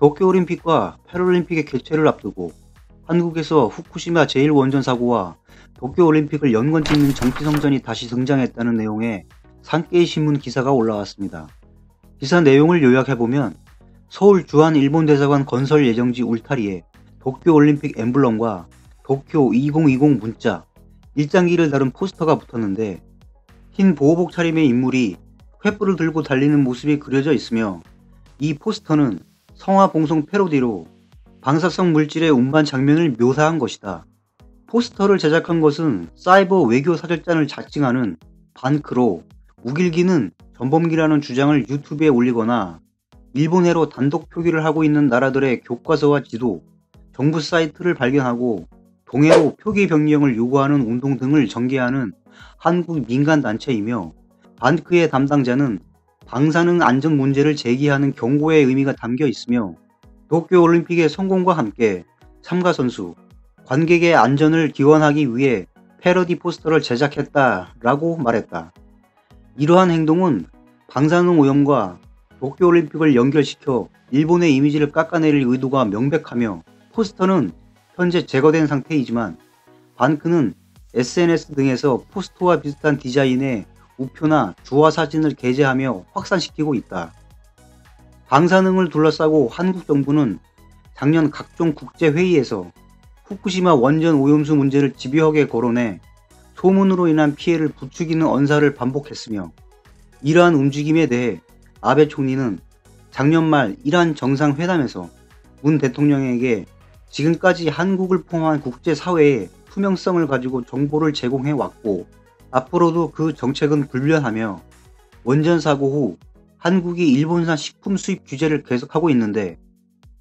도쿄올림픽과 패럴림픽의 개최를 앞두고 한국에서 후쿠시마 제1원전 사고와 도쿄올림픽을 연관짓는 정치성전이 다시 등장했다는 내용의 산케이 신문 기사가 올라왔습니다. 기사 내용을 요약해보면 서울 주한 일본대사관 건설 예정지 울타리에 도쿄올림픽 엠블럼과 도쿄 2020 문자, 일장기를 다룬 포스터가 붙었는데 흰 보호복 차림의 인물이 횃불을 들고 달리는 모습이 그려져 있으며 이 포스터는 성화봉송 패러디로 방사성 물질의 운반 장면을 묘사한 것이다. 포스터를 제작한 것은 사이버 외교 사절단을 자칭하는 반크로 우길기는 전범기라는 주장을 유튜브에 올리거나 일본해로 단독 표기를 하고 있는 나라들의 교과서와 지도, 정부 사이트를 발견하고 동해로 표기 변경을 요구하는 운동 등을 전개하는 한국 민간단체이며 반크의 담당자는 방사능 안전 문제를 제기하는 경고의 의미가 담겨 있으며 도쿄올림픽의 성공과 함께 참가 선수, 관객의 안전을 기원하기 위해 패러디 포스터를 제작했다라고 말했다. 이러한 행동은 방사능 오염과 도쿄올림픽을 연결시켜 일본의 이미지를 깎아내릴 의도가 명백하며 포스터는 현재 제거된 상태이지만 반크는 SNS 등에서 포스터와 비슷한 디자인의 우표나 주화 사진을 게재하며 확산시키고 있다. 방사능을 둘러싸고 한국 정부는 작년 각종 국제회의에서 후쿠시마 원전 오염수 문제를 집요하게 거론해 소문으로 인한 피해를 부추기는 언사를 반복했으며 이러한 움직임에 대해 아베 총리는 작년 말 이란 정상회담에서 문 대통령에게 지금까지 한국을 포함한 국제사회에 투명성을 가지고 정보를 제공해 왔고 앞으로도 그 정책은 불변하며 원전 사고 후 한국이 일본산 식품 수입 규제를 계속하고 있는데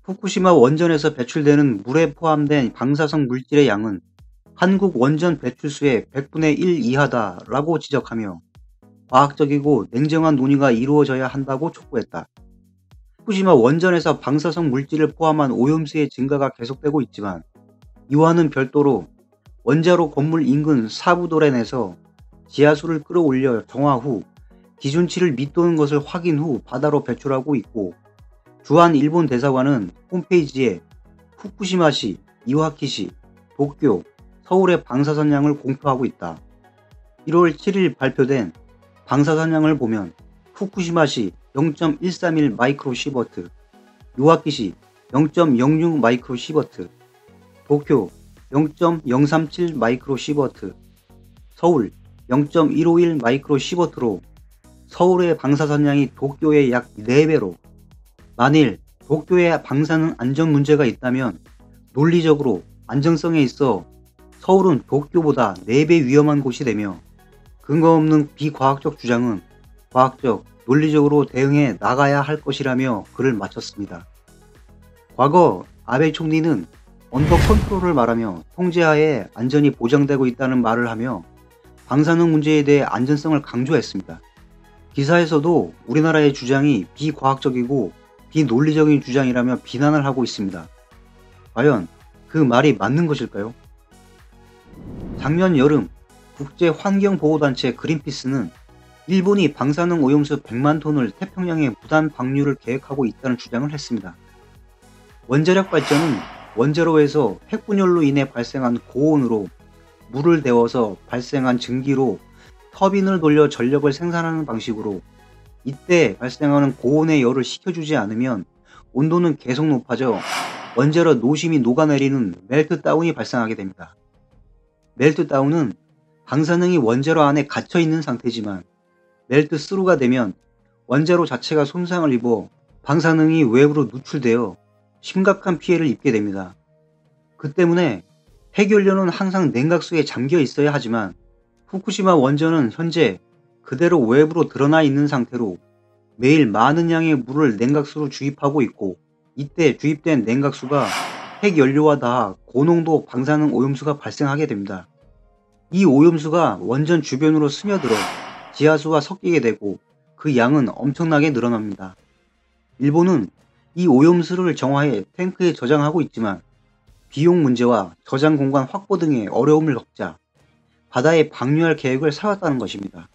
후쿠시마 원전에서 배출되는 물에 포함된 방사성 물질의 양은 한국 원전 배출수의 100분의 1 이하다라고 지적하며 과학적이고 냉정한 논의가 이루어져야 한다고 촉구했다. 후쿠시마 원전에서 방사성 물질을 포함한 오염수의 증가가 계속되고 있지만 이와는 별도로 원자로 건물 인근 사부도렌에서 지하수를 끌어올려 정화 후 기준치를 밑도는 것을 확인 후 바다로 배출하고 있고 주한 일본 대사관은 홈페이지에 후쿠시마시, 이와키시, 도쿄, 서울의 방사선량을 공표하고 있다. 1월 7일 발표된 방사선량을 보면 후쿠시마시 0.131 마이크로시버트, 이와키시 0.06 마이크로시버트, 도쿄 0.037 마이크로시버트, 서울 0.151 마이크로시버트로 서울의 방사선량이 도쿄의 약 4배로 만일 도쿄에 방사능 안전 문제가 있다면 논리적으로 안정성에 있어 서울은 도쿄보다 4배 위험한 곳이 되며 근거 없는 비과학적 주장은 과학적, 논리적으로 대응해 나가야 할 것이라며 글을 마쳤습니다. 과거 아베 총리는 언더 컨트롤을 말하며 통제하에 안전이 보장되고 있다는 말을 하며 방사능 문제에 대해 안전성을 강조했습니다. 기사에서도 우리나라의 주장이 비과학적이고 비논리적인 주장이라며 비난을 하고 있습니다. 과연 그 말이 맞는 것일까요? 작년 여름 국제환경보호단체 그린피스는 일본이 방사능 오염수 100만 톤을 태평양에 무단 방류를 계획하고 있다는 주장을 했습니다. 원자력 발전은 원자로에서 핵분열로 인해 발생한 고온으로 물을 데워서 발생한 증기로 터빈을 돌려 전력을 생산하는 방식으로 이때 발생하는 고온의 열을 식혀주지 않으면 온도는 계속 높아져 원자로 노심이 녹아내리는 멜트다운이 발생하게 됩니다. 멜트다운은 방사능이 원자로 안에 갇혀있는 상태지만 멜트스루가 되면 원자로 자체가 손상을 입어 방사능이 외부로 누출되어 심각한 피해를 입게 됩니다. 그 때문에 핵연료는 항상 냉각수에 잠겨 있어야 하지만 후쿠시마 원전은 현재 그대로 외부로 드러나 있는 상태로 매일 많은 양의 물을 냉각수로 주입하고 있고 이때 주입된 냉각수가 핵연료와 닿아 고농도 방사능 오염수가 발생하게 됩니다. 이 오염수가 원전 주변으로 스며들어 지하수와 섞이게 되고 그 양은 엄청나게 늘어납니다. 일본은 이 오염수를 정화해 탱크에 저장하고 있지만 비용 문제와 저장 공간 확보 등의 어려움을 겪자 바다에 방류할 계획을 세웠다는 것입니다.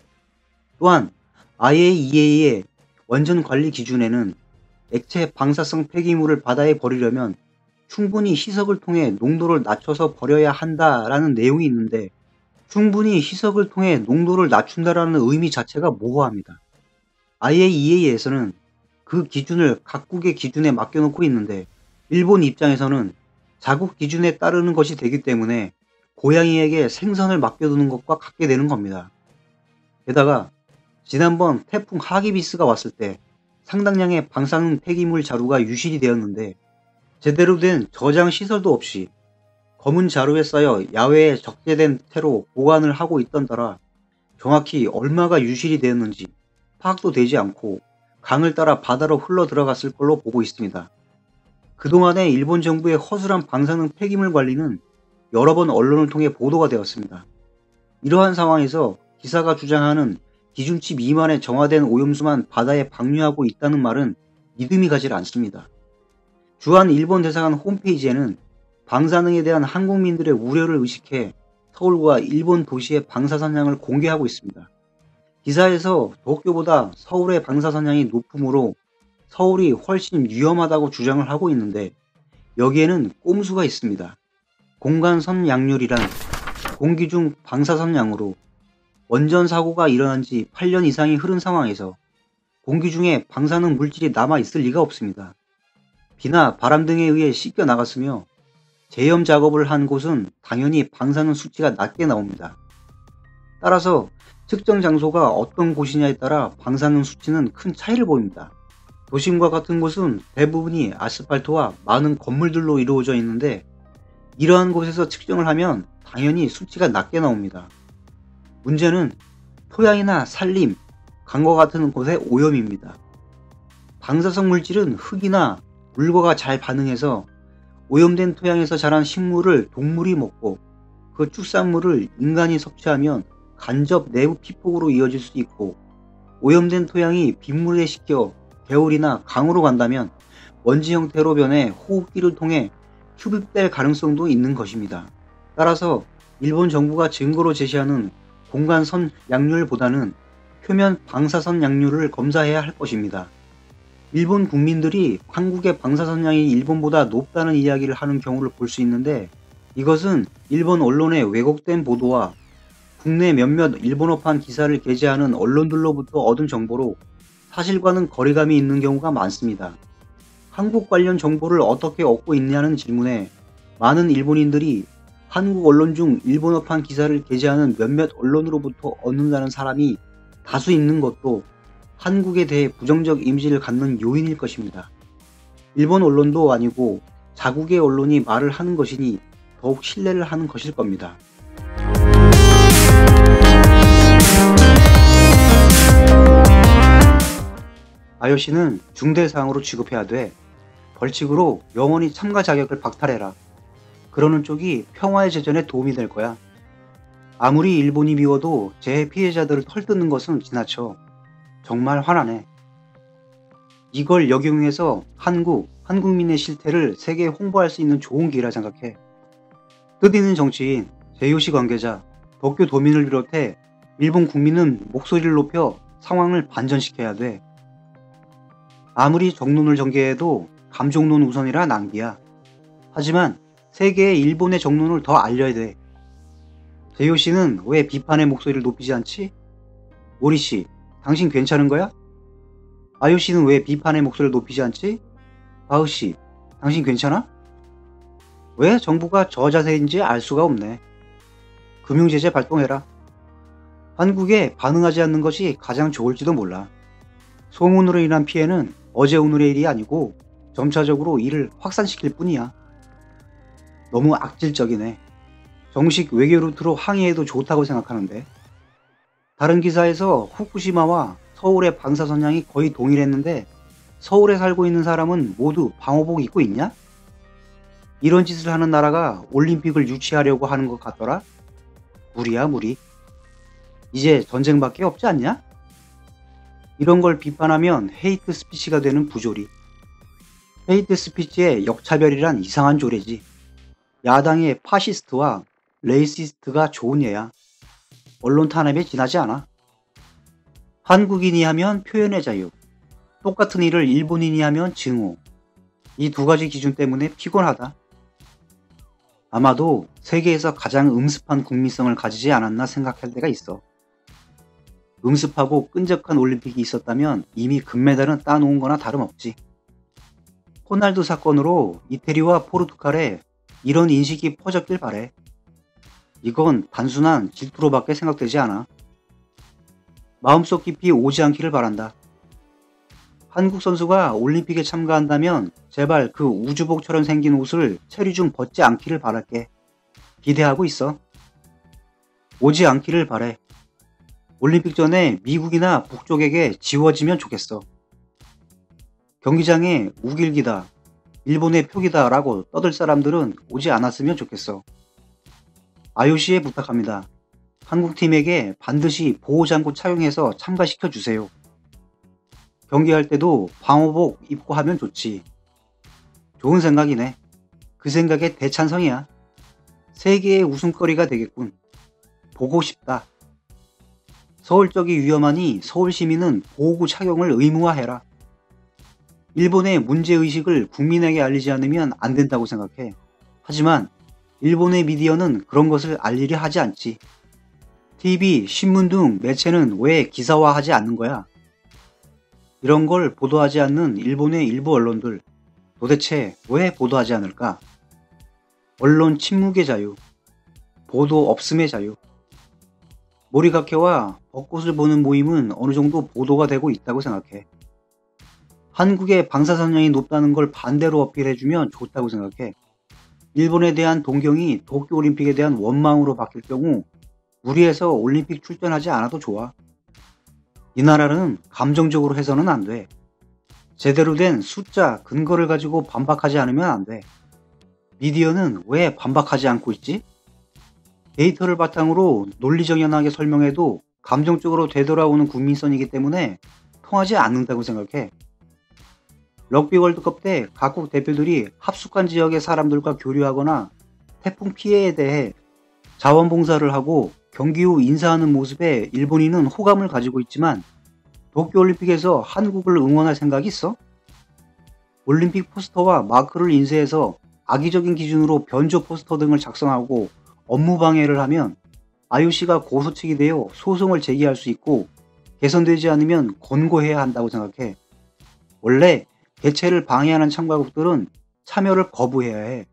또한 IAEA의 원전 관리 기준에는 액체 방사성 폐기물을 바다에 버리려면 충분히 희석을 통해 농도를 낮춰서 버려야 한다라는 내용이 있는데, 충분히 희석을 통해 농도를 낮춘다라는 의미 자체가 모호합니다. IAEA에서는 그 기준을 각국의 기준에 맡겨놓고 있는데, 일본 입장에서는 자국 기준에 따르는 것이 되기 때문에 고양이에게 생선을 맡겨두는 것과 같게 되는 겁니다. 게다가 지난번 태풍 하기비스가 왔을 때 상당량의 방사능 폐기물 자루가 유실이 되었는데, 제대로 된 저장 시설도 없이 검은 자루에 쌓여 야외에 적재된 채로 보관을 하고 있던 따라 정확히 얼마가 유실이 되었는지 파악도 되지 않고 강을 따라 바다로 흘러 들어갔을 걸로 보고 있습니다. 그동안의 일본 정부의 허술한 방사능 폐기물 관리는 여러 번 언론을 통해 보도가 되었습니다. 이러한 상황에서 기사가 주장하는 기준치 미만의 정화된 오염수만 바다에 방류하고 있다는 말은 믿음이 가지 않습니다. 주한 일본 대사관 홈페이지에는 방사능에 대한 한국민들의 우려를 의식해 서울과 일본 도시의 방사선량을 공개하고 있습니다. 기사에서 도쿄보다 서울의 방사선량이 높으므로 서울이 훨씬 위험하다고 주장을 하고 있는데, 여기에는 꼼수가 있습니다. 공간선량률이란 공기 중 방사선량으로 원전 사고가 일어난 지 8년 이상이 흐른 상황에서 공기 중에 방사능 물질이 남아 있을 리가 없습니다. 비나 바람 등에 의해 씻겨 나갔으며 재염 작업을 한 곳은 당연히 방사능 수치가 낮게 나옵니다. 따라서 측정 장소가 어떤 곳이냐에 따라 방사능 수치는 큰 차이를 보입니다. 도심과 같은 곳은 대부분이 아스팔트와 많은 건물들로 이루어져 있는데, 이러한 곳에서 측정을 하면 당연히 수치가 낮게 나옵니다. 문제는 토양이나 산림, 강과 같은 곳의 오염입니다. 방사성 물질은 흙이나 물과가 잘 반응해서 오염된 토양에서 자란 식물을 동물이 먹고, 그 축산물을 인간이 섭취하면 간접 내부 피폭으로 이어질 수 있고, 오염된 토양이 빗물에 식혀 개울이나 강으로 간다면 먼지 형태로 변해 호흡기를 통해 흡입될 가능성도 있는 것입니다. 따라서 일본 정부가 증거로 제시하는 공간선 양률보다는 표면 방사선 양률을 검사해야 할 것입니다. 일본 국민들이 한국의 방사선량이 일본보다 높다는 이야기를 하는 경우를 볼 수 있는데, 이것은 일본 언론의 왜곡된 보도와 국내 몇몇 일본어판 기사를 게재하는 언론들로부터 얻은 정보로 사실과는 거리감이 있는 경우가 많습니다. 한국 관련 정보를 어떻게 얻고 있냐는 질문에 많은 일본인들이 한국 언론 중 일본어판 기사를 게재하는 몇몇 언론으로부터 얻는다는 사람이 다수 있는 것도 한국에 대해 부정적 이미지를 갖는 요인일 것입니다. 일본 언론도 아니고 자국의 언론이 말을 하는 것이니 더욱 신뢰를 하는 것일 겁니다. IOC는 중대사항으로 취급해야 돼. 벌칙으로 영원히 참가 자격을 박탈해라. 그러는 쪽이 평화의 재전에 도움이 될 거야. 아무리 일본이 미워도 재해 피해자들을 털뜯는 것은 지나쳐. 정말 화나네. 이걸 역용해서 한국민의 실태를 세계에 홍보할 수 있는 좋은 기회라 생각해. 뜻있는 정치인, JOC 관계자, 도쿄 도민을 비롯해 일본 국민은 목소리를 높여 상황을 반전시켜야 돼. 아무리 정론을 전개해도 감정론 우선이라 낭비야. 하지만 세계에 일본의 정론을 더 알려야 돼. JOC는 왜 비판의 목소리를 높이지 않지? 모리씨, 당신 괜찮은 거야? IOC는 왜 비판의 목소리를 높이지 않지? 바흐씨, 당신 괜찮아? 왜 정부가 저 자세인지 알 수가 없네. 금융제재 발동해라. 한국에 반응하지 않는 것이 가장 좋을지도 몰라. 소문으로 인한 피해는 어제 오늘의 일이 아니고 점차적으로 이를 확산시킬 뿐이야. 너무 악질적이네. 정식 외교 루트로 항의해도 좋다고 생각하는데. 다른 기사에서 후쿠시마와 서울의 방사선량이 거의 동일했는데 서울에 살고 있는 사람은 모두 방호복 입고 있냐? 이런 짓을 하는 나라가 올림픽을 유치하려고 하는 것 같더라? 무리야 무리. 이제 전쟁밖에 없지 않냐? 이런 걸 비판하면 헤이트 스피치가 되는 부조리. 헤이트 스피치의 역차별이란 이상한 조례지. 야당의 파시스트와 레이시스트가 좋은 예야. 언론 탄압에 지나지 않아. 한국인이 하면 표현의 자유, 똑같은 일을 일본인이 하면 증오. 이 두 가지 기준 때문에 피곤하다. 아마도 세계에서 가장 음습한 국민성을 가지지 않았나 생각할 때가 있어. 음습하고 끈적한 올림픽이 있었다면 이미 금메달은 따놓은 거나 다름없지. 호날두 사건으로 이태리와 포르투갈에 이런 인식이 퍼졌길 바래. 이건 단순한 질투로밖에 생각되지 않아. 마음속 깊이 오지 않기를 바란다. 한국 선수가 올림픽에 참가한다면 제발 그 우주복처럼 생긴 옷을 체류 중 벗지 않기를 바랄게. 기대하고 있어. 오지 않기를 바래. 올림픽 전에 미국이나 북쪽에게 지워지면 좋겠어. 경기장에 우길기다, 일본의 표기다 라고 떠들 사람들은 오지 않았으면 좋겠어. IOC에 부탁합니다. 한국팀에게 반드시 보호장구 착용해서 참가시켜 주세요. 경기할 때도 방호복 입고 하면 좋지. 좋은 생각이네. 그 생각에 대찬성이야. 세계의 웃음거리가 되겠군. 보고 싶다. 서울적이 위험하니 서울 시민은 보호구 착용을 의무화해라. 일본의 문제의식을 국민에게 알리지 않으면 안 된다고 생각해. 하지만 일본의 미디어는 그런 것을 알리려 하지 않지. TV, 신문 등 매체는 왜 기사화하지 않는 거야? 이런 걸 보도하지 않는 일본의 일부 언론들, 도대체 왜 보도하지 않을까? 언론 침묵의 자유, 보도 없음의 자유. 모리가케와 벚꽃을 보는 모임은 어느 정도 보도가 되고 있다고 생각해. 한국의 방사선량이 높다는 걸 반대로 어필해주면 좋다고 생각해. 일본에 대한 동경이 도쿄올림픽에 대한 원망으로 바뀔 경우 무리해서 올림픽 출전하지 않아도 좋아. 이 나라는 감정적으로 해서는 안 돼. 제대로 된 숫자, 근거를 가지고 반박하지 않으면 안 돼. 미디어는 왜 반박하지 않고 있지? 데이터를 바탕으로 논리정연하게 설명해도 감정적으로 되돌아오는 국민성이기 때문에 통하지 않는다고 생각해. 럭비 월드컵 때 각국 대표들이 합숙한 지역의 사람들과 교류하거나 태풍 피해에 대해 자원봉사를 하고 경기 후 인사하는 모습에 일본인은 호감을 가지고 있지만 도쿄올림픽에서 한국을 응원할 생각이 있어? 올림픽 포스터와 마크를 인쇄해서 악의적인 기준으로 변조 포스터 등을 작성하고 업무 방해를 하면 IOC가 고소책이 되어 소송을 제기할 수 있고 개선되지 않으면 권고해야 한다고 생각해. 원래 개최를 방해하는 참가국들은 참여를 거부해야 해.